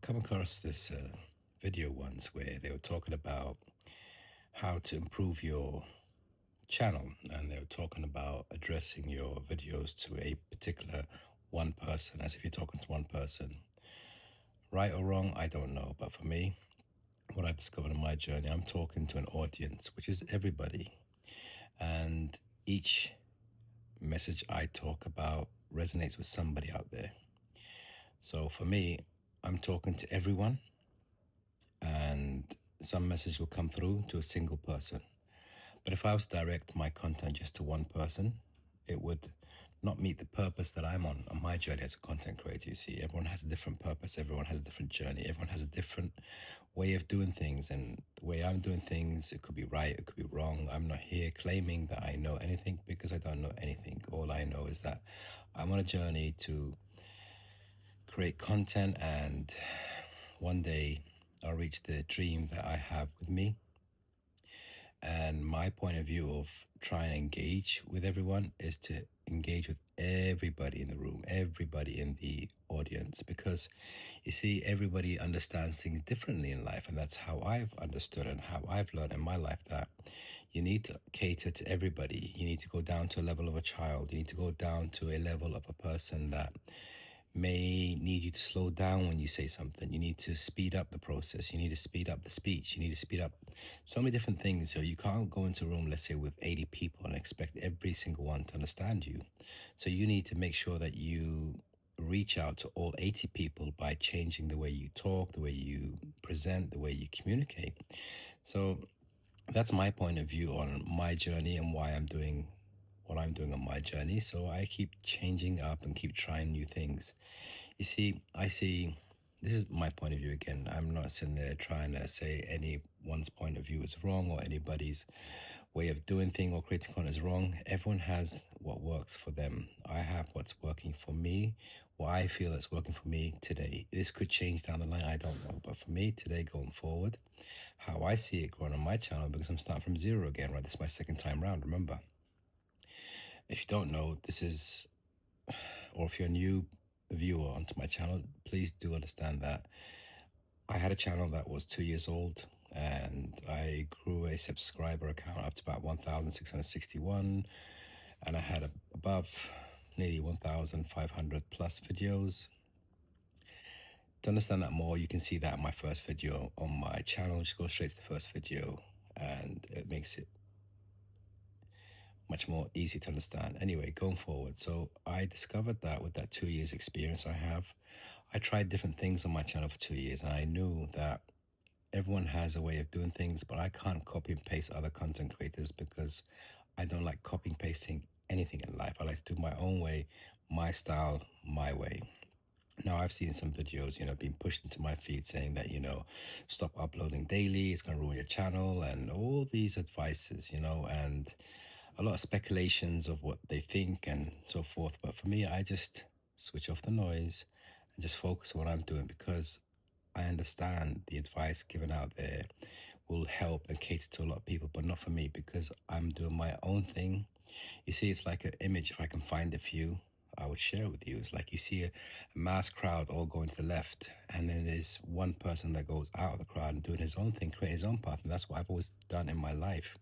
come across this video once where they were talking about how to improve your channel, and they were talking about addressing your videos to a particular one person, as if you're talking to one person. Right or wrong, I don't know, but for me, what I've discovered in my journey, I'm talking to an audience, which is everybody, and each message I talk about resonates with somebody out there. So for me, I'm talking to everyone, and some message will come through to a single person. But if I was to direct my content just to one person, it would not meet the purpose that I'm on my journey as a content creator. You see, everyone has a different purpose, everyone has a different journey, everyone has a different way of doing things. And the way I'm doing things, it could be right, it could be wrong. I'm not here claiming that I know anything, because I don't know anything. All I know is that I'm on a journey to create content, and one day I'll reach the dream that I have with me. And my point of view of trying to engage with everyone is to engage with everybody in the room, everybody in the audience, because you see, everybody understands things differently in life. And that's how I've understood and how I've learned in my life, that you need to cater to everybody. You need to go down to a level of a child, you need to go down to a level of a person that may need you to slow down when you say something. You need to speed up the process. You need to speed up the speech. You need to speed up so many different things. So you can't go into a room, let's say, with 80 people and expect every single one to understand you. So you need to make sure that you reach out to all 80 people by changing the way you talk, the way you present, the way you communicate. So that's my point of view on my journey and why I'm doing what I'm doing on my journey. So I keep changing up and keep trying new things. You see, I see, this is my point of view again. I'm not sitting there trying to say anyone's point of view is wrong, or anybody's way of doing thing or creating content is wrong. Everyone has what works for them. I have what's working for me, what I feel is working for me today. This could change down the line, I don't know. But for me today, going forward, how I see it growing on my channel, because I'm starting from zero again, right? This is my second time round, remember. If you don't know, this is, or if you're a new viewer onto my channel, please do understand that I had a channel that was 2 years old, and I grew a subscriber account up to about 1,661, and I had above nearly 1,500 plus videos. To understand that more, you can see that in my first video on my channel. Just go straight to the first video, and it makes it much more easy to understand. Anyway, going forward, so I discovered that with that 2 years experience I tried different things on my channel for 2 years, and I knew that everyone has a way of doing things, but I can't copy and paste other content creators, because I don't like copying and pasting anything in life. I like to do my own way, my style, my way. Now, I've seen some videos, being pushed into my feed saying that, stop uploading daily, it's going to ruin your channel, and all these advices, and a lot of speculations of what they think and so forth. But for me, I just switch off the noise and just focus on what I'm doing, because I understand the advice given out there will help and cater to a lot of people, but not for me, because I'm doing my own thing. You see, it's like an image. If I can find a few, I would share with you. It's like you see a mass crowd all going to the left, and then there's one person that goes out of the crowd and doing his own thing, creating his own path. And that's what I've always done in my life.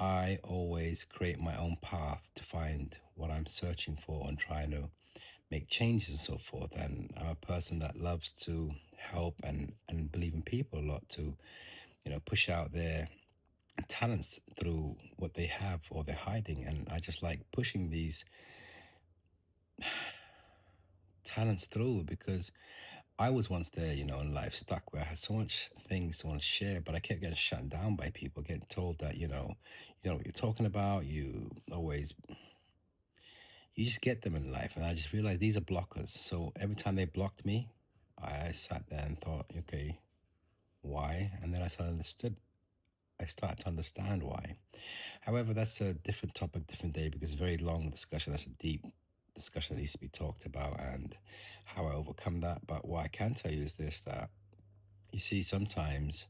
I always create my own path to find what I'm searching for and trying to make changes and so forth. And I'm a person that loves to help and believe in people a lot, to, push out their talents through what they have or they're hiding. And I just like pushing these talents through, because I was once there, in life, stuck, where I had so much things to want to share, but I kept getting shut down by people, getting told that, you know what you're talking about. You just get them in life. And I just realized these are blockers. So every time they blocked me, I sat there and thought, okay, why? And then I started to understand why. However, that's a different topic, different day, because it's a very long discussion. That's a deep discussion that needs to be talked about, and how I overcome that. But what I can tell you is this, that you see, sometimes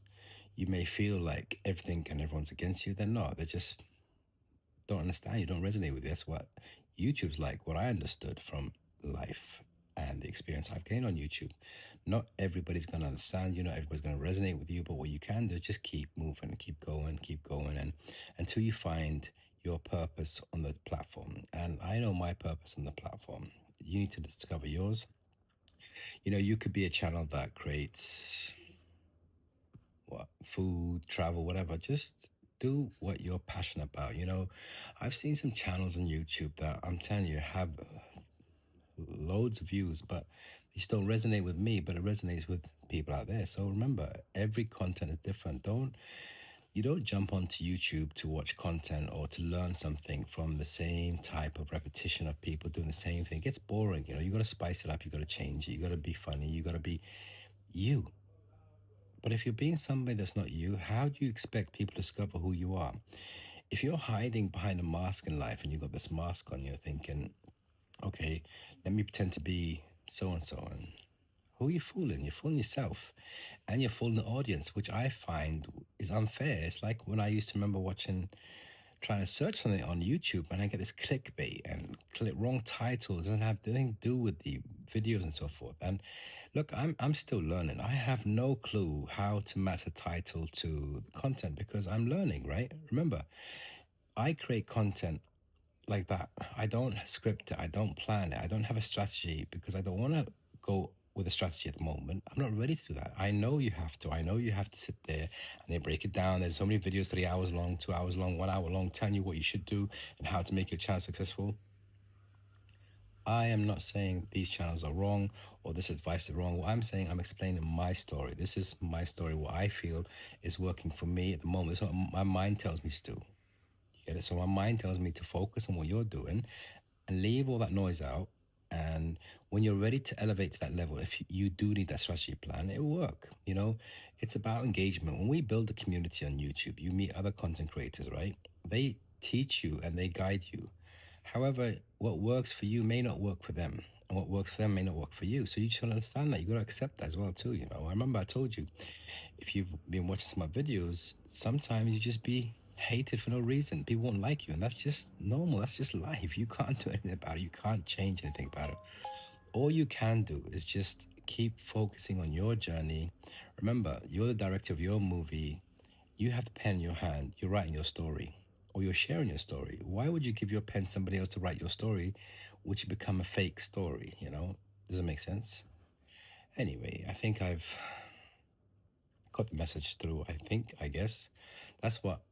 you may feel like everything and everyone's against you. They're not. They just don't understand you, don't resonate with you. That's what YouTube's like, what I understood from life and the experience I've gained on YouTube. Not everybody's going to understand you, not everybody's going to resonate with you, but what you can do is just keep moving, keep going, and until you find your purpose on the platform. And I know my purpose on the platform. You need to discover yours. You could be a channel that creates what food, travel, whatever. Just do what you're passionate about. I've seen some channels on YouTube that I'm telling you have loads of views, but they just don't resonate with me, but it resonates with people out there. So remember, every content is different. You don't jump onto YouTube to watch content or to learn something from the same type of repetition of people doing the same thing. It gets boring. You got to spice it up. You got to change it. You got to be funny. You got to be you. But if you're being somebody that's not you, how do you expect people to discover who you are? If you're hiding behind a mask in life and you've got this mask on, you're thinking, okay, let me pretend to be so and so. And who are you fooling? You're fooling yourself and you're fooling the audience, which I find is unfair. It's like when I used to remember trying to search something on YouTube and I get this clickbait and click wrong titles, doesn't have anything to do with the videos and so forth. And look, I'm still learning. I have no clue how to match a title to the content because I'm learning, right? Remember, I create content like that. I don't script it. I don't plan it. I don't have a strategy because I don't want to go with a strategy at the moment. I'm not ready to do that. I know you have to. I know you have to sit there and they break it down. There's so many videos, 3 hours long, 2 hours long, 1 hour long, telling you what you should do and how to make your channel successful. I am not saying these channels are wrong or this advice is wrong. What I'm saying, I'm explaining my story. This is my story, what I feel is working for me at the moment. It's what my mind tells me to do. Get it? So my mind tells me to focus on what you're doing and leave all that noise out. And when you're ready to elevate to that level, if you do need that strategy plan, it will work. It's about engagement. When we build a community on YouTube, you meet other content creators, right? They teach you and they guide you. However, what works for you may not work for them. And what works for them may not work for you. So you just gotta understand that. You gotta accept that as well too. I remember I told you, if you've been watching some of my videos, sometimes you just be hated for no reason. People won't like you, and that's just normal. That's just life. You can't do anything about it. You can't change anything about it. All you can do is just keep focusing on your journey. Remember, you're the director of your movie. You have the pen in your hand. You're writing your story, or you're sharing your story. Why would you give your pen to somebody else to write your story, which become a fake story? Does it make sense? Anyway, I think I've got the message through. I guess that's what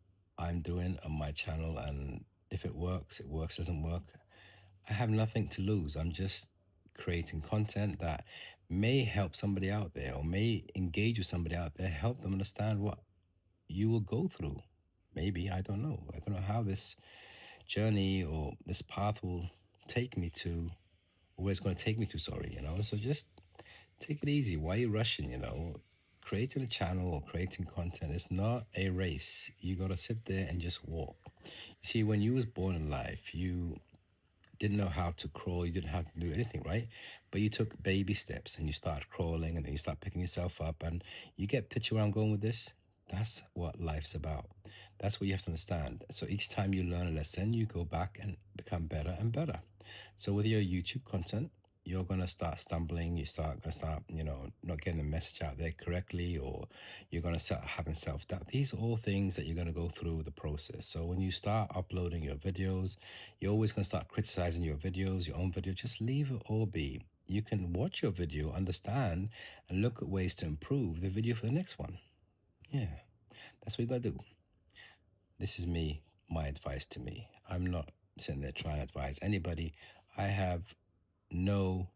I'm doing on my channel. And if it works, it works. Doesn't work, I have nothing to lose. I'm just creating content that may help somebody out there or may engage with somebody out there, help them understand what you will go through. Maybe, I don't know. I don't know how this journey or this path will take me to where it's going to take me to, sorry. So just take it easy. Why are you rushing? Creating a channel or creating content is not a race. You got to sit there and just walk. You see, when you was born in life, you didn't know how to crawl, you didn't have to do anything, right? But you took baby steps and you started crawling and then you start picking yourself up and you get picture where I'm going with this? That's what life's about. That's what you have to understand. So each time you learn a lesson, you go back and become better and better. So with your YouTube content, you're gonna start stumbling. Gonna start, not getting the message out there correctly, or you're gonna start having self-doubt. These are all things that you're gonna go through the process. So when you start uploading your videos, you're always gonna start criticizing your videos, your own video. Just leave it all be. You can watch your video, understand, and look at ways to improve the video for the next one. Yeah, that's what you gotta do. This is me, my advice to me. I'm not sitting there trying to advise anybody. I have no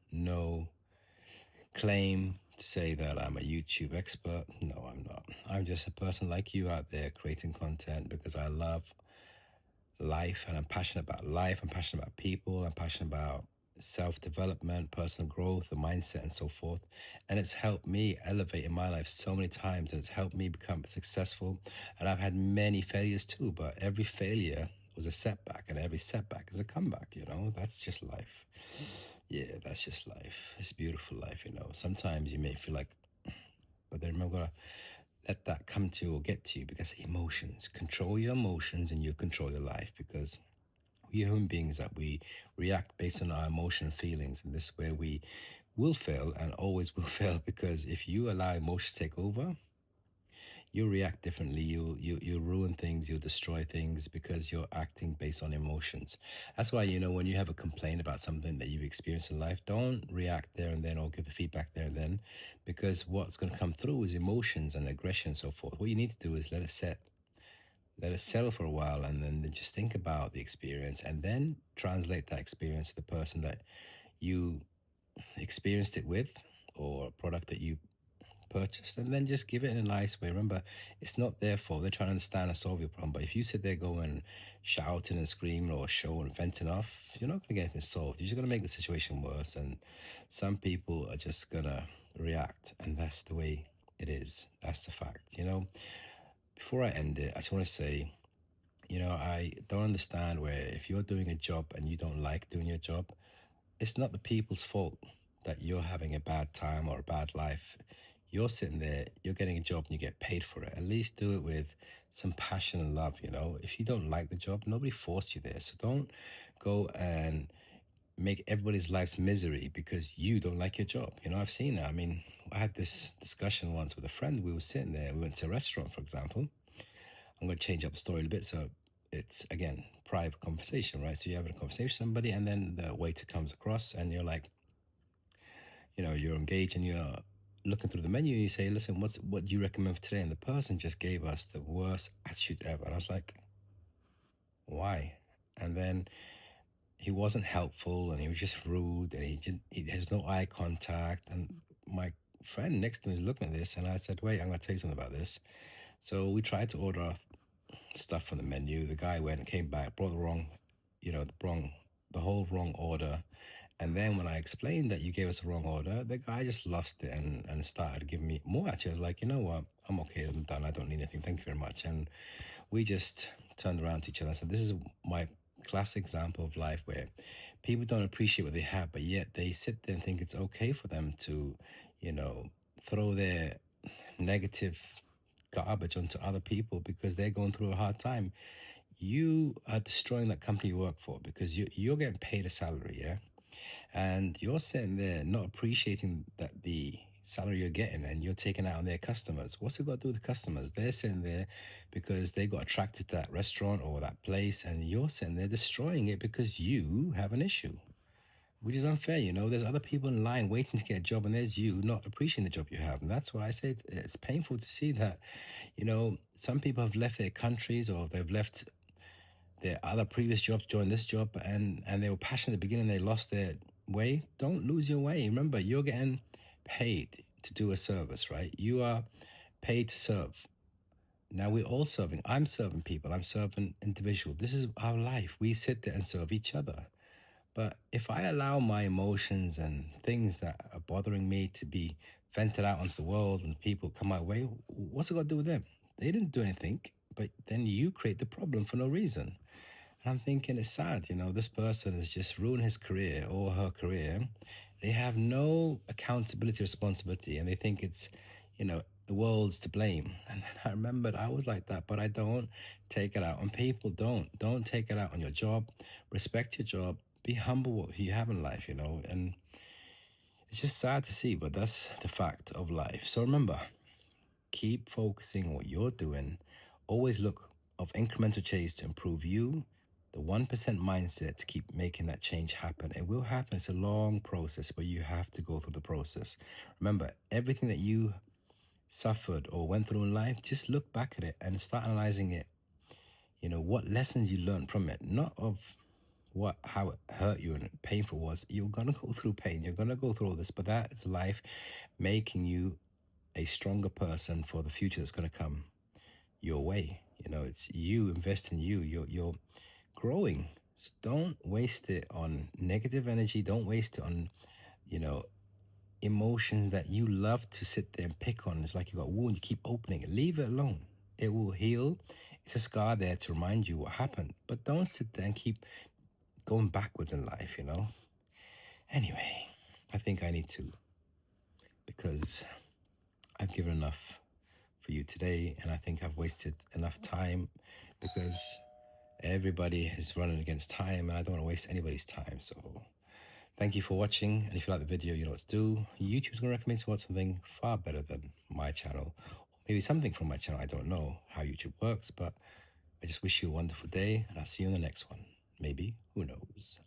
claim to say that I'm a YouTube expert. No, I'm not. I'm just a person like you out there creating content because I love life and I'm passionate about life. I'm passionate about people. I'm passionate about self development, personal growth, the mindset, and so forth. And it's helped me elevate in my life so many times. And it's helped me become successful. And I've had many failures too, but every failure was a setback, and every setback is a comeback. That's just life. Yeah, that's just life. It's beautiful life. Sometimes you may feel like, but then remember, let that come to you or get to you because emotions, control your emotions and you control your life because we human beings that we react based on our emotion and feelings, and this is where we will fail and always will fail, because if you allow emotions to take over, you'll react differently. You'll ruin things. You'll destroy things because you're acting based on emotions. That's why, when you have a complaint about something that you've experienced in life, don't react there and then or give the feedback there and then, because what's going to come through is emotions and aggression and so forth. What you need to do is let it settle for a while, and then just think about the experience, and then translate that experience to the person that you experienced it with, or a product that you purchased, and then just give it in a nice way. Remember, it's not their fault. They're trying to understand and solve your problem. But if you sit there going shouting and screaming or showing and venting off, you're not going to get anything solved. You're just going to make the situation worse. And some people are just going to react. And that's the way it is. That's the fact. Before I end it, I just want to say, I don't understand where if you're doing a job and you don't like doing your job, it's not the people's fault that you're having a bad time or a bad life. You're sitting there, you're getting a job and you get paid for it. At least do it with some passion and love. If you don't like the job, nobody forced you there. So don't go and make everybody's lives misery because you don't like your job. I've seen that. I mean, I had this discussion once with a friend. We were sitting there, we went to a restaurant, for example. I'm going to change up the story a bit. So it's, again, private conversation, right? So you're having a conversation with somebody, and then the waiter comes across and you're like, you're engaged and you're looking through the menu, and you say, listen, what do you recommend for today? And the person just gave us the worst attitude ever. And I was like, why? And then he wasn't helpful, and he was just rude, and he has no eye contact. And my friend next to me is looking at this, and I said, wait, I'm going to tell you something about this. So we tried to order our stuff from the menu. The guy went and came back, brought the wrong, the whole wrong order. And then when I explained that you gave us the wrong order, the guy just lost it and started giving me more. Actually, I was like, you know what? I'm okay. I'm done. I don't need anything. Thank you very much. And we just turned around to each other and said, this is my classic example of life where people don't appreciate what they have, but yet they sit there and think it's okay for them to, you know, throw their negative garbage onto other people because they're going through a hard time. You are destroying that company you work for because you're getting paid a salary, yeah? And you're sitting there not appreciating that the salary you're getting, and you're taking out on their customers. What's it got to do with the customers? They're sitting there because they got attracted to that restaurant or that place, and you're sitting there destroying it because you have an issue, which is unfair. There's other people in line waiting to get a job, and there's you not appreciating the job you have. And that's what I said. It's painful to see that, some people have left their countries, or they've left their other previous jobs, joined this job, and they were passionate at the beginning, they lost their way. Don't lose your way. Remember, you're getting paid to do a service, right? You are paid to serve. Now we're all serving. I'm serving people. I'm serving individual. This is our life. We sit there and serve each other. But if I allow my emotions and things that are bothering me to be vented out onto the world, and people come my way, what's it got to do with them? They didn't do anything, but then you create the problem for no reason. And I'm thinking it's sad, this person has just ruined his career or her career. They have no accountability, responsibility, and they think it's, the world's to blame. And then I remembered I was like that, but I don't take it out on people. Don't take it out on your job. Respect your job. Be humble what you have in life, and it's just sad to see, but that's the fact of life. So remember, keep focusing on what you're doing. Always look of incremental change to improve you. The 1% mindset to keep making that change happen. It will happen. It's a long process, but you have to go through the process. Remember, everything that you suffered or went through in life, just look back at it and start analyzing it. What lessons you learned from it, not of how it hurt you and painful was. You're gonna go through pain. You're gonna go through all this, but that is life making you a stronger person for the future that's gonna come your way. It's you invest in you. You're growing. So don't waste it on negative energy. Don't waste it on, you know, emotions that you love to sit there and pick on. It's like you got a wound, you keep opening it. Leave it alone. It will heal. It's a scar there to remind you what happened. But don't sit there and keep going backwards in life. Anyway, I think I need to, because I've given enough for you today, and I think I've wasted enough time because everybody is running against time, and I don't want to waste anybody's time. So Thank you for watching. And if you like the video, you know what to do. YouTube's going to recommend you watch something far better than my channel. Or maybe something from my channel. I don't know how YouTube works, but I just wish you a wonderful day and I'll see you in the next one. Maybe, who knows?